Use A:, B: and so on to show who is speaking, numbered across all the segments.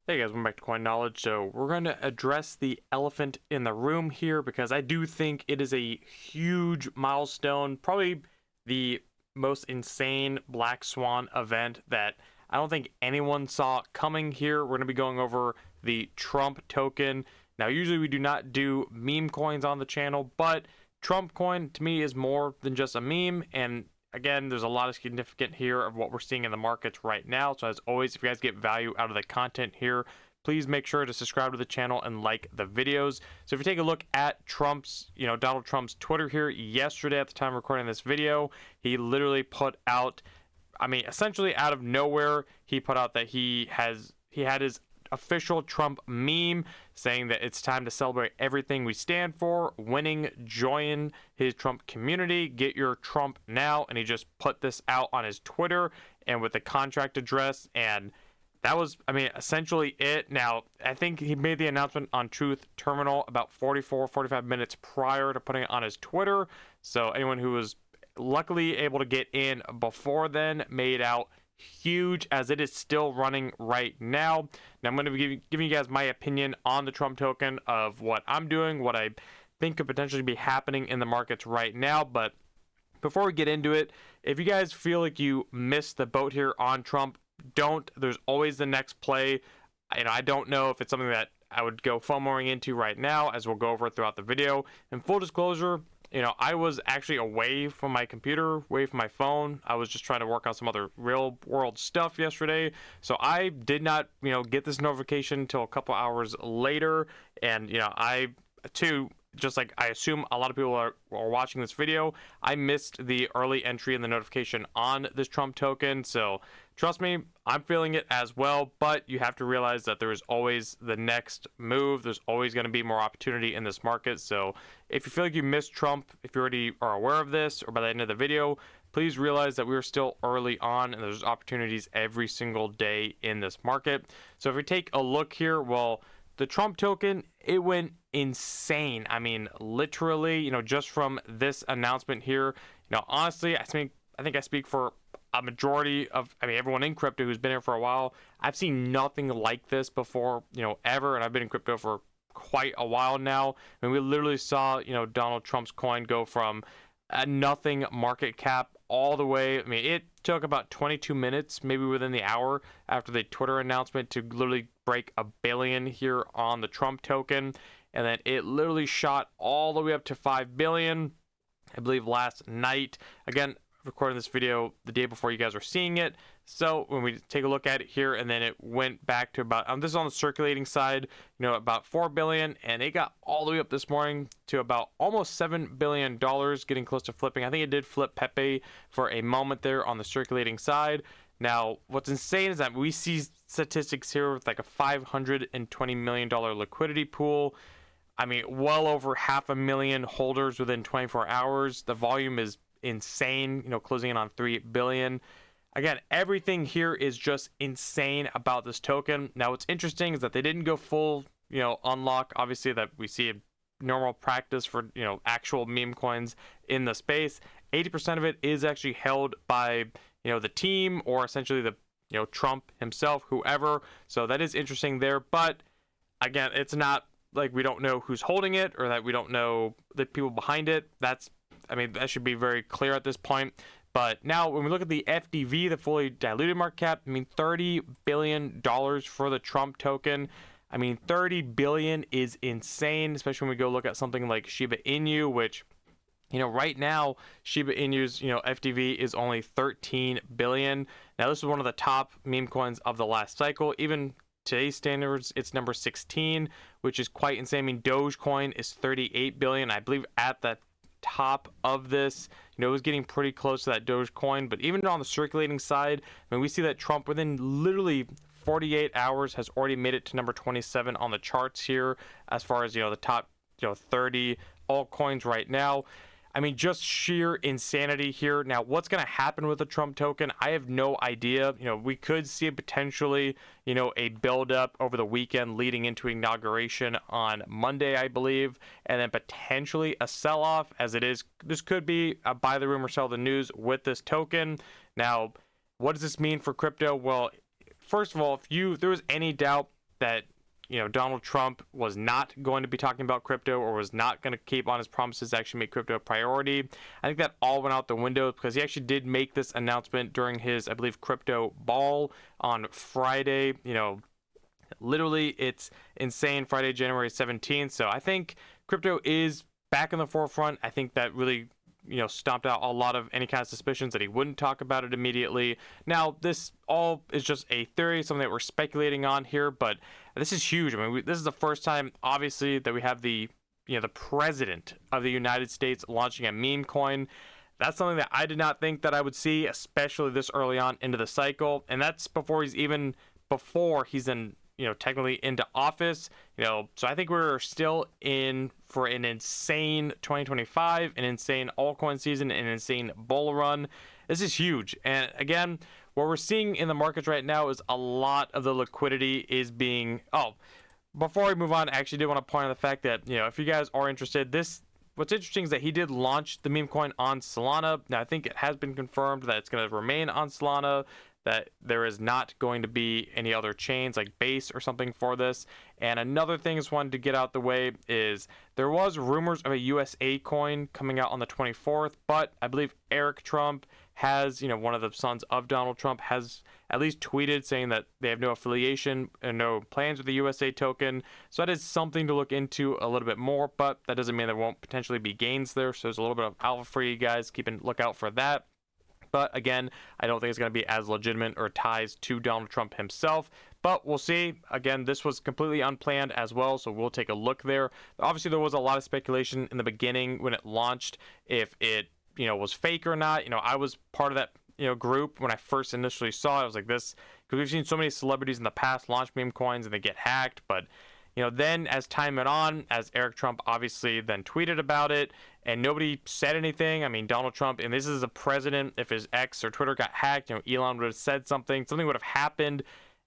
A: Hey guys, welcome back to Coin Knowledge. So we're going to address the elephant in the room here because I do think it is a huge milestone, probably the most insane black swan event that I don't think anyone saw coming here. We're going to be going over the Trump token. Now, usually we do not do meme coins on the channel, but Trump coin to me is more than just a meme, and again, there's a lot of significant here of what we're seeing in the markets right now. So as always, if you guys get value out of the content here, please make sure to subscribe to the channel and like the videos. So if you take a look at Donald Trump's Twitter here yesterday at the time of recording this video, he literally put out, essentially out of nowhere, he put out that he had his official Trump meme saying that it's time to celebrate everything we stand for, winning, join his Trump community, get your Trump now. And he just put this out on his Twitter and with the contract address, and that was, essentially it. Now, I think he made the announcement on Truth Terminal about 45 minutes prior to putting it on his Twitter. So anyone who was luckily able to get in before then made out huge, as it is still running right now. Now I'm going to be giving you guys my opinion on the Trump token of what I'm doing, what I think could potentially be happening in the markets right now. But before we get into it, if you guys feel like you missed the boat here on Trump, don't. There's always the next play. I don't know if it's something that I would go FOMOing into right now, as we'll go over throughout the video. And full disclosure, I was actually away from my computer, away from my phone. I was just trying to work on some other real world stuff yesterday. So I did not, get this notification until a couple hours later. And, I, too, just like I assume a lot of people are watching this video, I missed the early entry in the notification on this Trump token. So trust me, I'm feeling it as well, but you have to realize that there is always the next move. There's always going to be more opportunity in this market. So if you feel like you missed Trump, if you already are aware of this, or by the end of the video, please realize that we are still early on and there's opportunities every single day in this market. So if we take a look here, well, the Trump token, it went insane. Literally, just from this announcement here, honestly, I think I speak for a majority of, everyone in crypto who's been here for a while. I've seen nothing like this before, ever. And I've been in crypto for quite a while now. We literally saw, Donald Trump's coin go from a nothing market cap all the way. It took about 22 minutes, maybe within the hour after the Twitter announcement, to literally break $1 billion here on the Trump token. And then it literally shot all the way up to 5 billion, I believe, last night. Again, recording this video the day before you guys are seeing it. So when we take a look at it here, and then it went back to about, this is on the circulating side, about 4 billion, and it got all the way up this morning to about almost $7 billion, getting close to flipping. I think it did flip Pepe for a moment there on the circulating side. Now, what's insane is that we see statistics here with like a $520 million liquidity pool. Well over 500,000 holders within 24 hours. The volume is insane, closing in on 3 billion. Again, everything here is just insane about this token. Now, what's interesting is that they didn't go full, unlock, obviously, that we see a normal practice for, actual meme coins in the space. 80% of it is actually held by, the team, or essentially the, Trump himself, whoever. So that is interesting there. But again, it's not like we don't know who's holding it, or that we don't know the people behind it. That should be very clear at this point. But now when we look at the FDV, the fully diluted market cap, $30 billion for the Trump token. 30 billion is insane, especially when we go look at something like Shiba Inu, which, right now, Shiba Inu's, FDV is only 13 billion. Now, this is one of the top meme coins of the last cycle. Even today's standards, it's number 16, which is quite insane. Dogecoin is 38 billion. I believe at the top of this, it was getting pretty close to that Dogecoin. But even on the circulating side, we see that Trump, within literally 48 hours, has already made it to number 27 on the charts here, as far as, the top, 30 altcoins right now. Just sheer insanity here. Now, what's going to happen with the Trump token? I have no idea. We could see potentially, a buildup over the weekend leading into inauguration on Monday, I believe, and then potentially a sell-off, as it is. This could be a buy the rumor, sell the news with this token. Now, what does this mean for crypto? Well, first of all, if there was any doubt that Donald Trump was not going to be talking about crypto, or was not going to keep on his promises to actually make crypto a priority. I think that all went out the window because he actually did make this announcement during his, I believe, crypto ball on Friday. Literally, it's insane. Friday, January 17th. So I think crypto is back in the forefront. I think that really stomped out a lot of any kind of suspicions that he wouldn't talk about it immediately. Now, this all is just a theory, something that we're speculating on here, but this is huge. I mean, this is the first time, obviously, that we have the president of the United States launching a meme coin. That's something that I did not think that I would see, especially this early on into the cycle, and that's before he's in technically into office. So I think we're still in for an insane 2025, an insane altcoin season, an insane bull run. This is huge. And again, what we're seeing in the markets right now is a lot of the liquidity is being... before we move on, I actually did want to point out the fact that, if you guys are interested, what's interesting is that he did launch the meme coin on Solana. Now, I think it has been confirmed that it's going to remain on Solana, that there is not going to be any other chains like Base or something for this. And another thing I just wanted to get out the way is there was rumors of a USA coin coming out on the 24th, but I believe Eric Trump has, one of the sons of Donald Trump, has at least tweeted saying that they have no affiliation and no plans with the USA token. So that is something to look into a little bit more, but that doesn't mean there won't potentially be gains there. So there's a little bit of alpha for you guys. Keep a lookout for that. But again, I don't think it's going to be as legitimate or ties to Donald Trump himself. But we'll see. Again, this was completely unplanned as well, so we'll take a look there. Obviously, there was a lot of speculation in the beginning when it launched if it was fake or not. I was part of that group when I first initially saw it. I was like, this, because we've seen so many celebrities in the past launch meme coins and they get hacked. But then as time went on, as Eric Trump obviously then tweeted about it, and nobody said anything. I mean, Donald Trump, and this is a president, if his X or Twitter got hacked, Elon would have said something would have happened.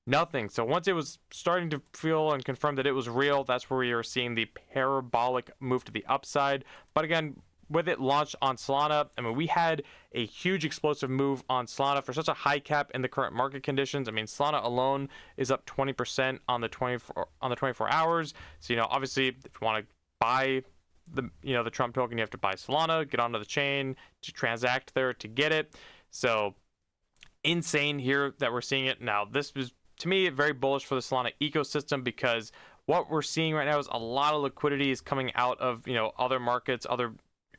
A: Nothing. So once it was starting to feel and confirm that it was real, that's where we were seeing the parabolic move to the upside. But again, with it launched on Solana, I mean, we had a huge explosive move on Solana for such a high cap in the current market conditions. I mean, Solana alone is up 20% on the 24 hours. So, obviously, if you want to buy the Trump token, you have to buy Solana, get onto the chain to transact there to get it. So insane here that we're seeing it. Now, this is, to me, very bullish for the Solana ecosystem, because what we're seeing right now is a lot of liquidity is coming out of, other markets, the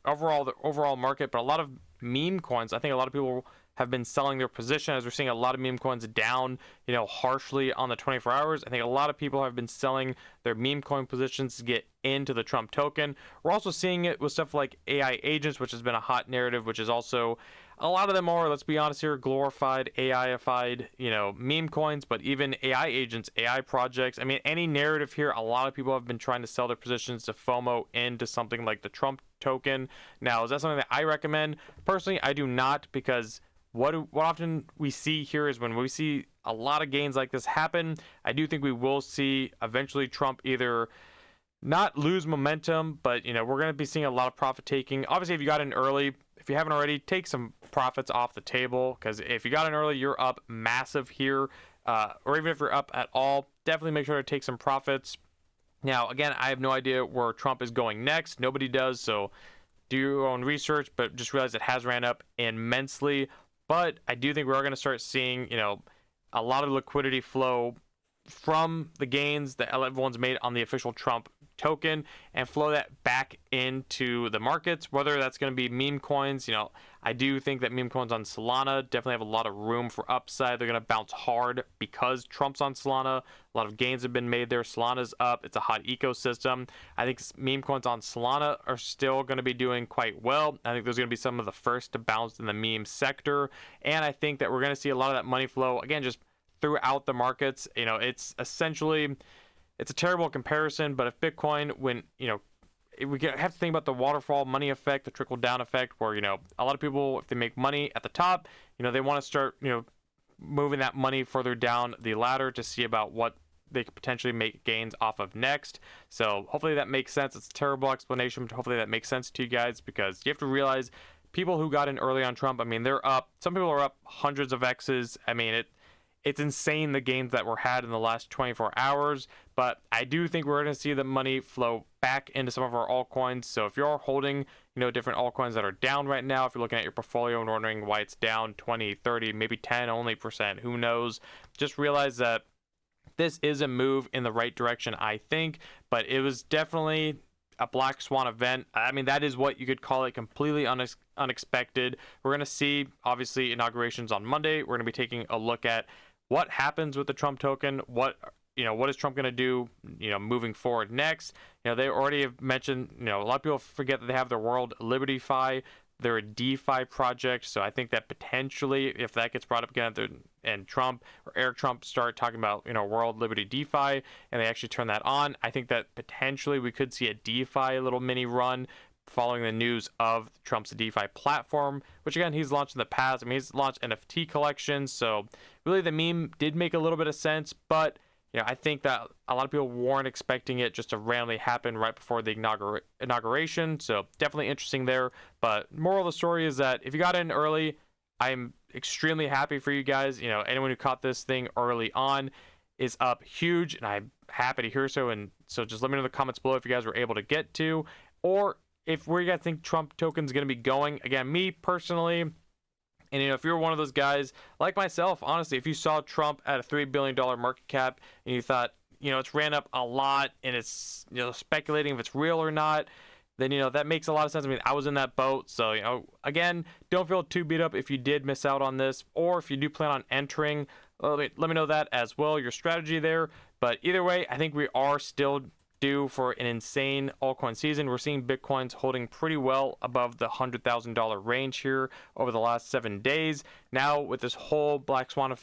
A: overall market, but a lot of meme coins. I think a lot of people have been selling their position, as we're seeing a lot of meme coins down, harshly on the 24 hours. I think a lot of people have been selling their meme coin positions to get into the Trump token. We're also seeing it with stuff like AI agents, which has been a hot narrative, which is also, a lot of them are, let's be honest here, glorified, AI-ified, meme coins, but even AI agents, AI projects. I mean, any narrative here, a lot of people have been trying to sell their positions to FOMO into something like the Trump token. Now, is that something that I recommend? Personally, I do not, because what often we see here is when we see a lot of gains like this happen, I do think we will see eventually Trump either not lose momentum, but we're going to be seeing a lot of profit taking. Obviously, if you got in early, if you haven't already, take some profits off the table, because if you got in early, you're up massive here, or even if you're up at all, definitely make sure to take some profits. Now, again, I have no idea where Trump is going next. Nobody does, so do your own research, but just realize it has ran up immensely. But I do think we are going to start seeing, a lot of liquidity flow from the gains that everyone's made on the official Trump token, and flow that back into the markets, whether that's going to be meme coins. I do think that meme coins on Solana definitely have a lot of room for upside. They're going to bounce hard because Trump's on Solana. A lot of gains have been made there. Solana's up. It's a hot ecosystem. I think meme coins on Solana are still going to be doing quite well. I think there's going to be some of the first to bounce in the meme sector, and I think that we're going to see a lot of that money flow, again, just throughout the markets. It's essentially, it's a terrible comparison, but if Bitcoin, when, we have to think about the waterfall money effect, the trickle down effect, where, a lot of people, if they make money at the top, they want to start, moving that money further down the ladder to see about what they could potentially make gains off of next. So hopefully that makes sense. It's a terrible explanation, but hopefully that makes sense to you guys, because you have to realize people who got in early on Trump, I mean, they're up, some people are up hundreds of X's. I mean, it's insane the gains that were had in the last 24 hours. But I do think we're going to see the money flow back into some of our altcoins. So if you're holding, different altcoins that are down right now, if you're looking at your portfolio and wondering why it's down 20, 30, maybe 10 only percent, who knows, just realize that this is a move in the right direction, I think. But it was definitely a black swan event. I mean, that is what you could call it, completely unexpected. We're going to see, obviously, inaugurations on Monday. We're going to be taking a look at what happens with the Trump token, what is Trump going to do, moving forward next. They already have mentioned, a lot of people forget that they have their World Liberty Fi. They're a DeFi project, so I think that potentially, if that gets brought up again, and Trump or Eric Trump start talking about, World Liberty DeFi, and they actually turn that on, I think that potentially we could see a DeFi little mini run following the news of Trump's DeFi platform, which again, he's launched in the past. I mean, he's launched NFT collections, so really the meme did make a little bit of sense, but I think that a lot of people weren't expecting it just to randomly happen right before the inauguration. So definitely interesting there. But moral of the story is that if you got in early, I'm extremely happy for you guys. Anyone who caught this thing early on is up huge, and I'm happy to hear so. And so just let me know in the comments below if you guys were able to get to, or if where you guys think Trump token's going to be going. Again, me personally, and if you're one of those guys like myself, honestly, if you saw Trump at a $3 billion market cap and you thought, it's ran up a lot and it's, speculating if it's real or not, then, that makes a lot of sense. I mean, I was in that boat. So, again, don't feel too beat up if you did miss out on this, or if you do plan on entering, let me know that as well, your strategy there. But either way, I think we are still due for an insane altcoin season. We're seeing Bitcoins holding pretty well above the $100,000 range here over the last 7 days. Now with this whole black swan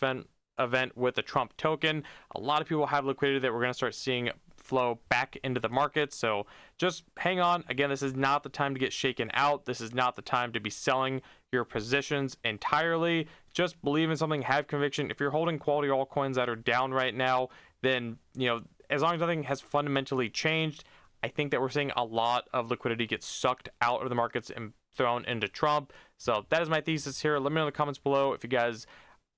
A: event with the Trump token, a lot of people have liquidity that we're going to start seeing flow back into the market. So just hang on. Again, this is not the time to get shaken out. This is not the time to be selling your positions entirely. Just believe in something, have conviction. If you're holding quality altcoins that are down right now, then as long as nothing has fundamentally changed, I think that we're seeing a lot of liquidity get sucked out of the markets and thrown into Trump. So that is my thesis here. Let me know in the comments below if you guys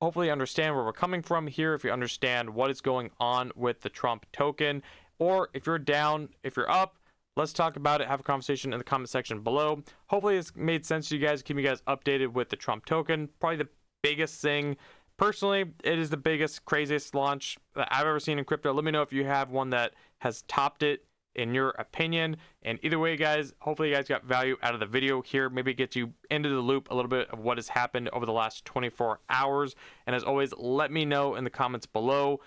A: hopefully understand where we're coming from here, if you understand what is going on with the Trump token, or if you're down, if you're up, let's talk about it. Have a conversation in the comment section below. Hopefully it's made sense to you guys, keep you guys updated with the Trump token. Probably the biggest thing. Personally, it is the biggest, craziest launch that I've ever seen in crypto. Let me know if you have one that has topped it in your opinion. And either way, guys, hopefully you guys got value out of the video here. Maybe it gets you into the loop a little bit of what has happened over the last 24 hours. And as always, let me know in the comments below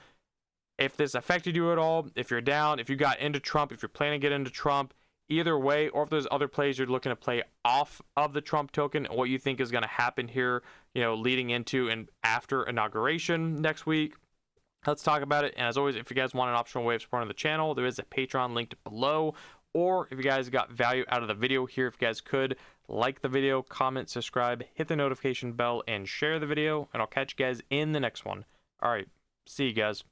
A: if this affected you at all, if you're down, if you got into Trump, if you're planning to get into Trump, either way, or if there's other plays you're looking to play off of the Trump token, and what you think is going to happen here, leading into and after inauguration next week. Let's talk about it. And as always, if you guys want an optional way of supporting the channel, there is a Patreon linked below. Or if you guys got value out of the video here, if you guys could like the video, comment, subscribe, hit the notification bell, and share the video. And I'll catch you guys in the next one. All right, see you guys.